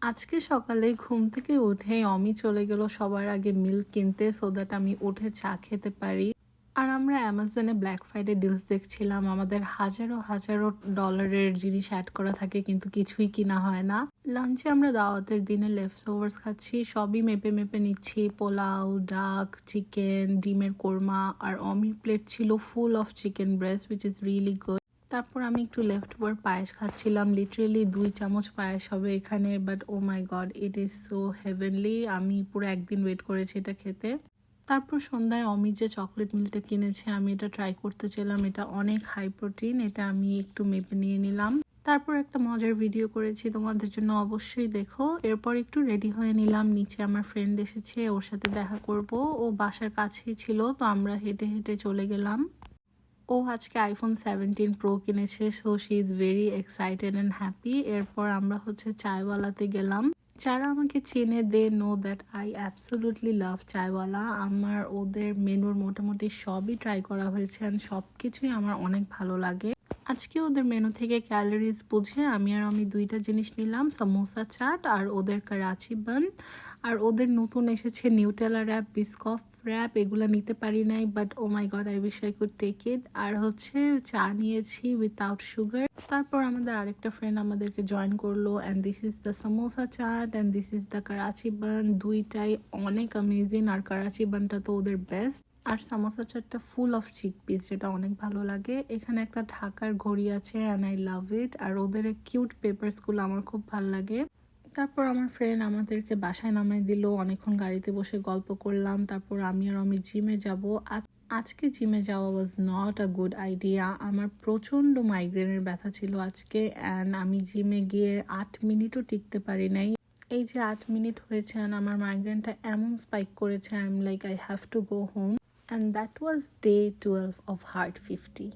আজকে সকালে ঘুম থেকে উঠে অমি চলে গেল সবার আগে মিল্ক কিনতে সো দ্যাট আমি উঠে চা খেতে পারি। আর আমরা অ্যামাজনে ব্ল্যাক ফ্রাইডে ডিলস দেখছিলাম। আমাদের হাজারো হাজারো ডলারের জিনিস অ্যাড করা থাকে কিন্তু কিছুই কিনা হয় না। লাঞ্চে আমরা দাওয়াতের দিনে লেফট ওভার্স খাচ্ছি, সবই মেপে মেপে নিচ্ছি। পোলাও, ডাক, চিকেন, ডিমের কোরমা, আর অমির প্লেট ছিল full of chicken breast which is really good. তারপর আমি একটু লেফট ওভার পায়েস খাচ্ছিলাম, লিটারেলি 2 চামচ পায়েস হবে এখানে, but oh my god it is so heavenly. আমি পুরো একদিন ওয়েট করেছি এটা খেতে। তারপর সন্ধ্যায় অমি যে চকলেট মিল্কটা কিনেছে আমি এটা ট্রাই করতে চাইলাম। এটা অনেক হাই প্রোটিন, এটা আমি একটু মেপে নিয়ে নিলাম। তারপর একটা মজার ভিডিও করেছি তোমাদের জন্য, অবশ্যই দেখো। এরপর একটু রেডি হয়ে নিলাম, নিচে আমার ফ্রেন্ড এসেছে, ওর সাথে দেখা করব। ও বাসার কাছেই ছিল, তো আমরা হেঁটে হেঁটে চলে গেলাম। ও আজকে আইফোন 17 প্রো কিনেছে, so she is very excited and happy. এরপর আমরা চায়ওয়ালাতে গেলাম। যারা আমাকে চেনে they know that I absolutely love Chaiwala. আমার ওদের মেনুর মোটামুটি সবই ট্রাই করা হয়েছে অ্যান্ড সব কিছুই আমার অনেক ভালো লাগে। আজকে ওদের মেনু থেকে ক্যালোরিজ বুঝে আমি 2টা জিনিস নিলাম, সামোসা চাট আর ওদের করাচি বান। আর ওদের নতুন এসেছে নিউটেলা র্যাপ, বিস্কফ র্যাপ, এগুলো নিতে পারি নাই, but oh my god I wish I could take it. আর চা নিয়েছি উইথাউট সুগার। তারপর আমাদের আরেকটা ফ্রেন্ড আমাদেরকে জয়েন করলো and this is the samosa chaat and this is the Karachi bun. দুইটাই অনেক অ্যামেজিং, আর করাচি বানটা তো ওদের বেস্ট। আর সামোসা চাটটা ফুল অফ চিক পিস, যেটা অনেক ভালো লাগে। এখানে একটা ঢাকার ঘড়ি আছে অ্যান্ড আই লাভ ইট। আর ওদের কিউট পেপারসগুলো আমার খুব ভালো লাগে। তারপর আমার ফ্রেন্ড আমাদেরকে বাসায় নামাই দিল, অনেকক্ষণ গাড়িতে বসে গল্প করলাম। তারপর আমি জিমে যাব। আজকে জিমে যাওয়া was not a good idea. আমার প্রচণ্ড মাইগ্রেনের ব্যথা ছিল আজকে, অ্যান্ড আমি জিমে গিয়ে 8 মিনিটও টিকতে পারি নাই। এই যে 8 মিনিট হয়েছে অ্যান্ড আমার মাইগ্রেনটা এমন স্পাইক করেছে, I am like I have to go home. And that was day 12 of heart 50।